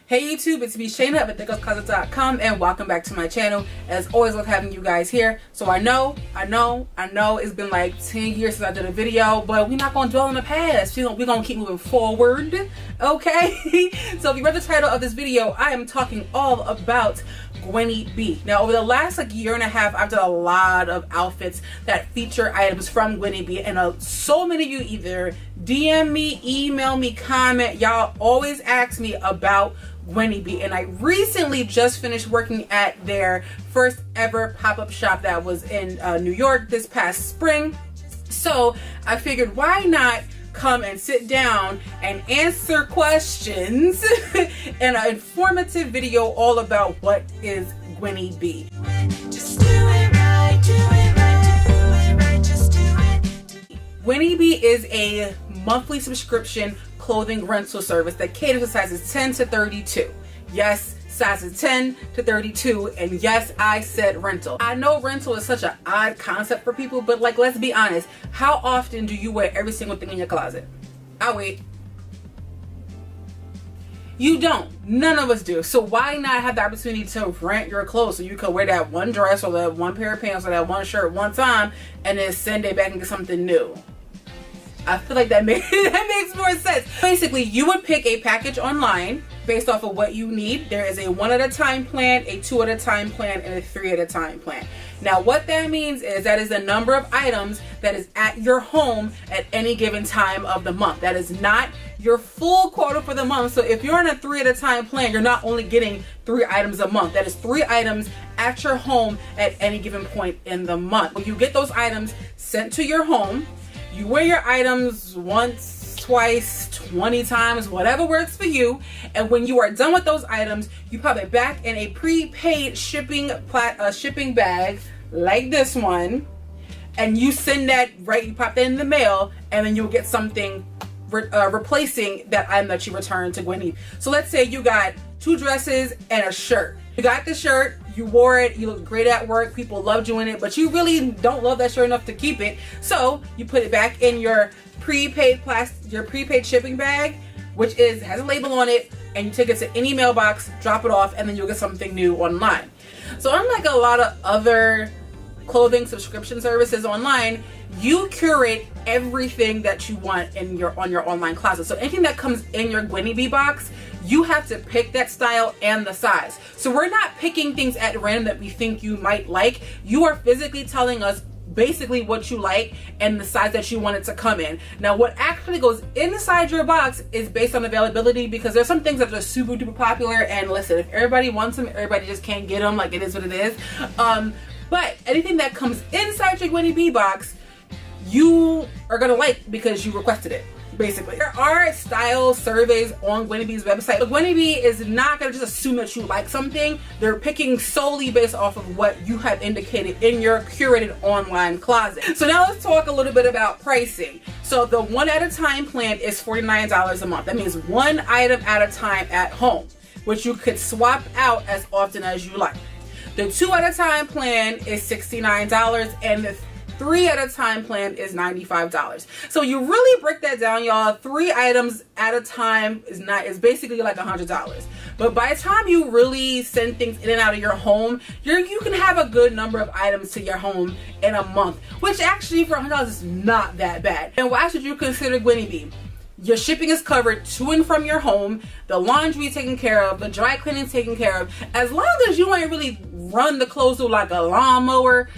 Hey YouTube, it's me Shayna of untitled.com and welcome back to my channel. As always, love having you guys here. So I know it's been like 10 years since I did a video, but we're not gonna dwell on the past. We're gonna keep moving forward, okay? So if you read the title of this video, I am talking all about Gwynnie B. Now over the last year and a half, I've done a lot of outfits that feature items from Gwynnie B, and so many of you either DM me, email me, comment. Y'all always ask me about Gwynnie B, and I recently just finished working at their first ever pop-up shop that was in New York this past spring. So I figured, why not come and sit down and answer questions in an informative video all about what is Gwynnie B. Just do it right, do it right, do it right, just do it. Gwynnie B is a monthly subscription clothing rental service that caters to sizes 10 to 32. Yes, sizes 10 to 32, and yes, I said rental. I know rental is such an odd concept for people, but like, let's be honest, how often do you wear every single thing in your closet? I'll wait. You don't. None of us do. So why not have the opportunity to rent your clothes so you can wear that one dress or that one pair of pants or that one shirt one time and then send it back and get something new? I feel like that makes more sense. Basically, you would pick a package online based off of what you need. There is a 1 at a time plan, a 2 at a time plan, and a 3 at a time plan. Now, what that means is that is the number of items that is at your home at any given time of the month. That is not your full quota for the month. So if you're on a 3 at a time plan, you're not only getting 3 items a month. That is 3 items at your home at any given point in the month. When you get those items sent to your home, you wear your items once, twice, 20 times, whatever works for you. And when you are done with those items, you pop it back in a prepaid shipping bag like this one. And you send that, right, you pop that in the mail, and then you'll get something replacing that item that you returned to Gwynnie. So let's say you got 2 dresses and a shirt. You got the shirt, you wore it, you looked great at work, people loved you in it, but you really don't love that shirt enough to keep it. So you put it back in your prepaid shipping bag, which has a label on it, and you take it to any mailbox, drop it off, and then you'll get something new online. So unlike a lot of other clothing subscription services online, you curate everything that you want on your online closet. So anything that comes in your Gwynnie B box, you have to pick that style and the size. So we're not picking things at random that we think you might like. You are physically telling us basically what you like and the size that you want it to come in. Now, what actually goes inside your box is based on availability, because there's some things that are super duper popular, and listen, if everybody wants them, everybody just can't get them. Like, it is what it is. But anything that comes inside your Gwynnie B box, you are gonna like because you requested it, basically. There are style surveys on Gwynnie B's website, but Gwynnie B is not gonna just assume that you like something. They're picking solely based off of what you have indicated in your curated online closet. So now let's talk a little bit about pricing. So the 1 at a time plan is $49 a month. That means 1 item at a time at home, which you could swap out as often as you like. The 2 at a time plan is $69, and the 3 at a time plan is $95. So you really break that down, y'all. 3 items at a time is basically like $100. But by the time you really send things in and out of your home, you can have a good number of items to your home in a month, which actually for $100 is not that bad. And why should you consider Gwynnie B? Your shipping is covered to and from your home, the laundry is taken care of, the dry cleaning is taken care of. As long as you ain't really run the clothes through like a lawnmower,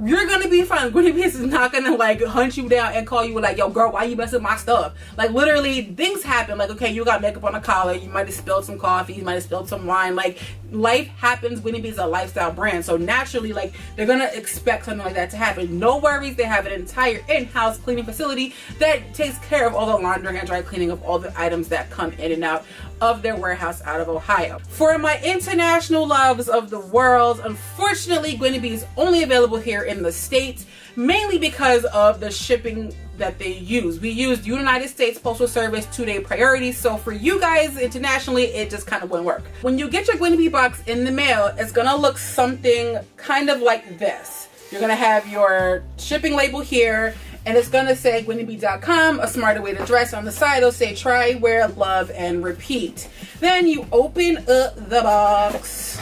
you're gonna be fine. Gwynnie B is not gonna like hunt you down and call you like, yo girl, why you messing with my stuff? Like, literally things happen. Like, okay, you got makeup on a collar, you might have spilled some coffee, you might have spilled some wine. Like, life happens. Gwynnie B is a lifestyle brand, so naturally, like, they're gonna expect something like that to happen. No worries, they have an entire in-house cleaning facility that takes care of all the laundry and dry cleaning of all the items that come in and out of their warehouse out of Ohio. For my international loves of the world, unfortunately Gwynnie B is only available here in the States, mainly because of the shipping that they use. We use United States Postal Service 2-day priority, so for you guys internationally, it just kind of wouldn't work. When you get your Gwynnie B box in the mail, it's gonna look something kind of like this. You're gonna have your shipping label here, and it's gonna say GwynnieB.com, a smarter way to dress. On the side it'll say try, wear, love, and repeat. Then you open up the box,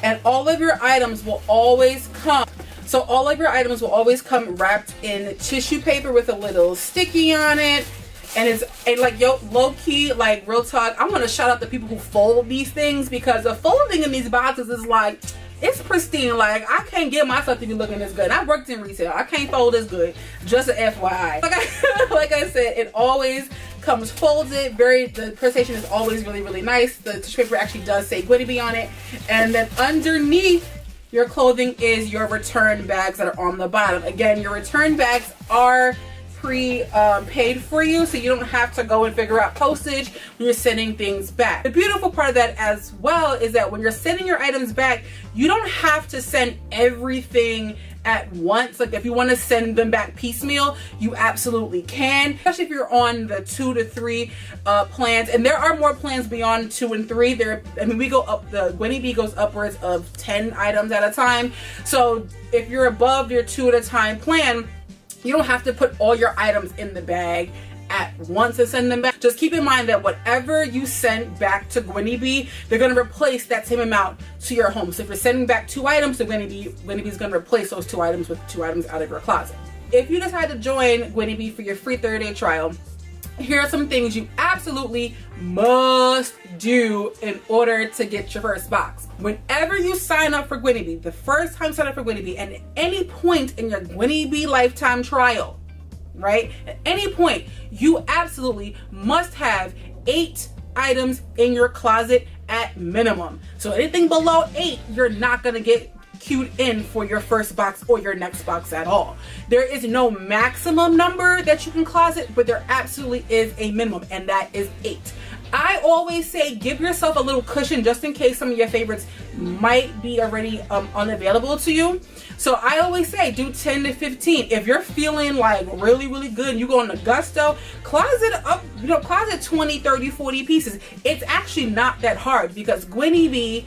and all of your items will always come. So all of your items will always come wrapped in tissue paper with a little sticky on it. And it's like, yo, low key, like, real talk, I want to shout out the people who fold these things, because the folding in these boxes is like, it's pristine. Like, I can't get myself to be looking this good. I worked in retail. I can't fold this good. Just an FYI. Like I said, it always comes folded. The presentation is always really, really nice. The tissue paper actually does say Gwynnie on it. And then underneath your clothing is your return bags that are on the bottom. Again, your return bags are paid for you, so you don't have to go and figure out postage when you're sending things back. The beautiful part of that as well is that when you're sending your items back, you don't have to send everything at once. Like, if you want to send them back piecemeal, you absolutely can, especially if you're on the 2 to 3 plans. And there are more plans beyond 2 and 3. We go up, the Gwynnie B goes upwards of 10 items at a time. So if you're above your 2 at a time plan, you don't have to put all your items in the bag at once and send them back. Just keep in mind that whatever you send back to Gwynnie B, they're going to replace that same amount to your home. So if you're sending back 2 items to Gwynnie B, Gwynnie B is going to replace those 2 items with 2 items out of your closet. If you decide to join Gwynnie B for your free 30-day trial, here are some things you absolutely must do in order to get your first box. Whenever you sign up for Gwynnie B, the first time you sign up for Gwynnie B, and at any point in your Gwynnie B lifetime trial, right? At any point, you absolutely must have 8 items in your closet at minimum. So anything below 8, you're not gonna get queued in for your first box or your next box at all. There is no maximum number that you can closet, but there absolutely is a minimum, and that is 8. I always say give yourself a little cushion just in case some of your favorites might be already unavailable to you. So I always say do 10 to 15. If you're feeling like really, really good and you go on the gusto, closet up, closet 20, 30, 40 pieces. It's actually not that hard, because Gwynnie B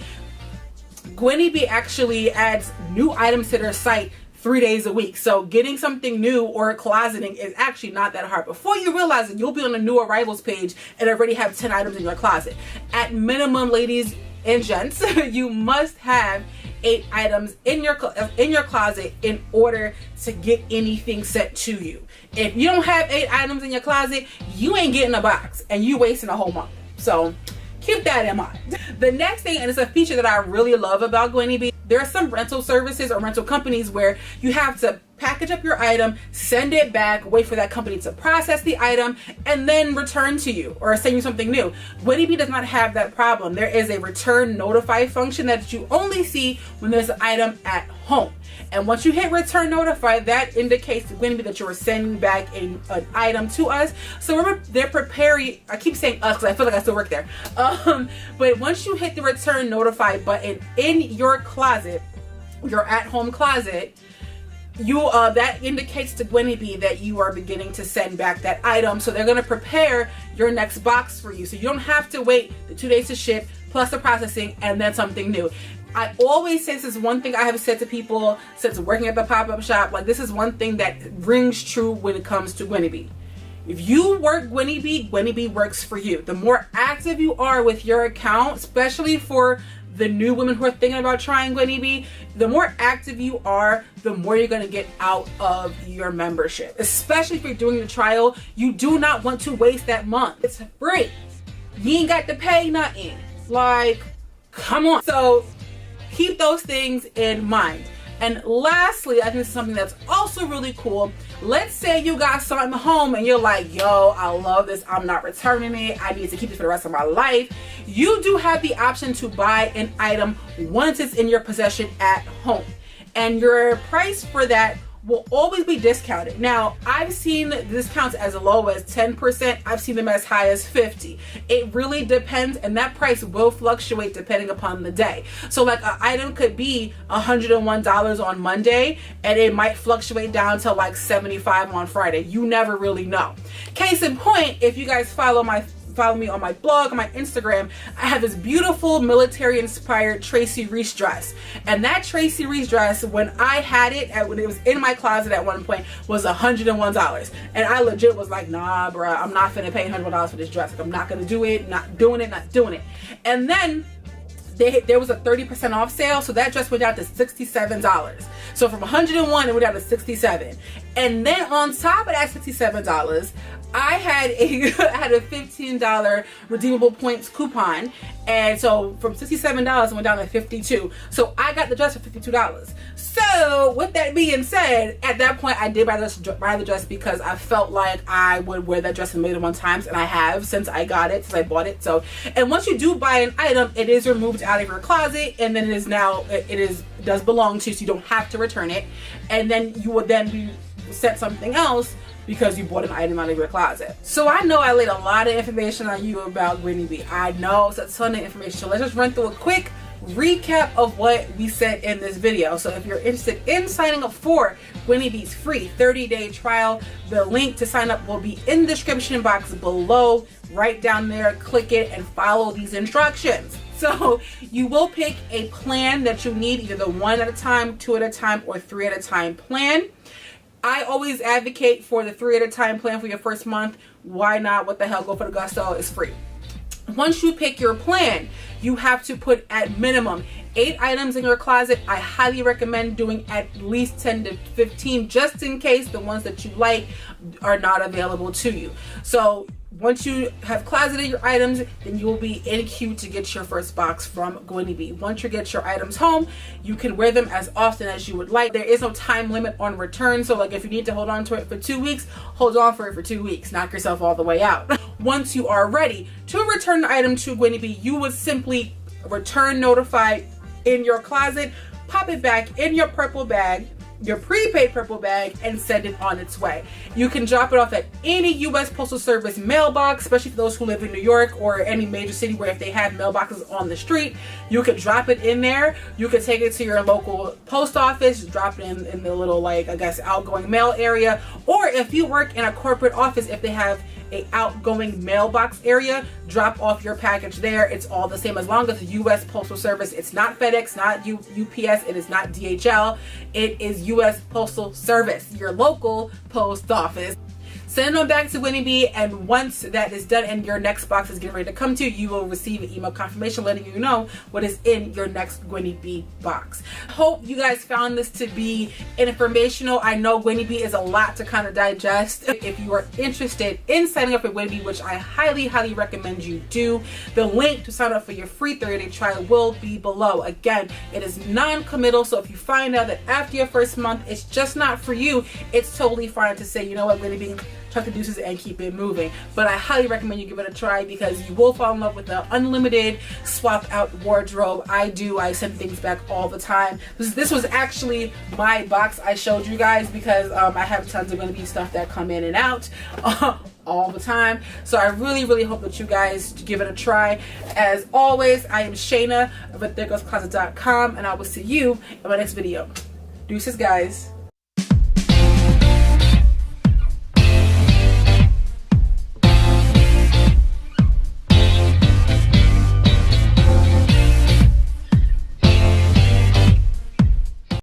actually adds new items to their site 3 days a week. So getting something new or closeting is actually not that hard. Before you realize it, you'll be on the new arrivals page and already have 10 items in your closet. At minimum, ladies and gents, you must have 8 items in your closet in order to get anything sent to you. If you don't have 8 items in your closet, you ain't getting a box, and you wasting a whole month. So keep that in mind. The next thing, and it's a feature that I really love about Gwynnie B, there are some rental services or rental companies where you have to package up your item, send it back, wait for that company to process the item, and then return to you or send you something new. Gwynnie B does not have that problem. There is a return notify function that you only see when there's an item at home. And once you hit return notify, that indicates to Gwynnie B that you are sending back an item to us. So they're preparing, I keep saying us because I feel like I still work there. But once you hit the return notify button in your closet, your at-home closet, that indicates to Gwynnie B that you are beginning to send back that item. So they're going to prepare your next box for you. So you don't have to wait the 2 days to ship, plus the processing, and then something new. I always say, this is one thing I have said to people since working at the pop-up shop, like, this is one thing that rings true when it comes to Gwynnie B. If you work Gwynnie B works for you. The more active you are with your account, especially for the new women who are thinking about trying Gwynnie B, the more active you are, the more you're going to get out of your membership. Especially if you're doing the trial, you do not want to waste that month. It's free. You ain't got to pay nothing. Like, come on. So keep those things in mind. And lastly, I think this is something that's also really cool. Let's say you got something home and you're like, yo, I love this. I'm not returning it. I need to keep it for the rest of my life. You do have the option to buy an item once it's in your possession at home. And your price for that will always be discounted. Now, I've seen discounts as low as 10%. I've seen them as high as 50%. It really depends, and that price will fluctuate depending upon the day. So like an item could be $101 on Monday, and it might fluctuate down to like $75 on Friday. You never really know. Case in point, if you guys follow my follow me on my blog, on my Instagram, I have this beautiful military inspired Tracy Reese dress. And that Tracy Reese dress, when I had it, when it was in my closet at one point, was $101. And I legit was like, nah, bruh, I'm not finna pay $101 for this dress. Like, I'm not gonna do it, not doing it. And then there was a 30% off sale, so that dress went down to $67. So from $101, it went down to $67. And then on top of that $67, I had a $15 redeemable points coupon, and so from $67 it went down to $52. So I got the dress for $52. So with that being said, at that point I did buy the dress because I felt like I would wear that dress a million and one times, and I have since I bought it. So, and once you do buy an item, it is removed out of your closet, and then it does belong to you, so you don't have to return it, and then you would then be set something else because you bought an item out of your closet. So I know I laid a lot of information on you about Gwynnie B. I know it's a ton of information. So let's just run through a quick recap of what we said in this video. So if you're interested in signing up for Gwynnie B's free 30-day trial, the link to sign up will be in the description box below. Right down there, click it and follow these instructions. So you will pick a plan that you need, either the 1 at a time, 2 at a time, or 3 at a time plan. I always advocate for the 3 at a time plan for your first month. Why not? What the hell? Go for the gusto. It's free. Once you pick your plan, you have to put at minimum 8 items in your closet. I highly recommend doing at least 10 to 15 just in case the ones that you like are not available to you. So once you have closeted your items, then you will be in queue to get your first box from Gwynnie B. Once you get your items home, you can wear them as often as you would like. There is no time limit on return, so like if you need to hold on to it for 2 weeks, hold on for it for 2 weeks. Knock yourself all the way out. Once you are ready to return the item to Gwynnie B, you would simply return notify in your closet, pop it back in your purple bag, your prepaid purple bag, and send it on its way. You can drop it off at any U.S. Postal Service mailbox, especially for those who live in New York or any major city where if they have mailboxes on the street, you could drop it in there. You could take it to your local post office, drop it in the little, like, I guess, outgoing mail area. Or if you work in a corporate office, if they have a outgoing mailbox area, drop off your package there. It's all the same as long as the U.S. Postal Service. It's not FedEx, not UPS, it is not DHL. It is U.S. Postal Service, your local post office. Send them back to Gwynnie B, and once that is done and your next box is getting ready to come to you, you will receive an email confirmation letting you know what is in your next Gwynnie B box. Hope you guys found this to be informational. I know Gwynnie B is a lot to kind of digest. If you are interested in signing up for Gwynnie B, which I highly, highly recommend you do, the link to sign up for your free 30-day trial will be below. Again, it is non-committal, so if you find out that after your first month it's just not for you, it's totally fine to say, you know what, Gwynnie B, chuck the deuces and keep it moving. But I highly recommend you give it a try because you will fall in love with the unlimited swap out wardrobe. I send things back all the time. This was actually my box I showed you guys because I have tons of Gwynnie B stuff that come in and out all the time. So I really, really hope that you guys give it a try. As always, I am Shayna of TheGirlsCloset.com, and I will see you in my next video. Deuces, guys.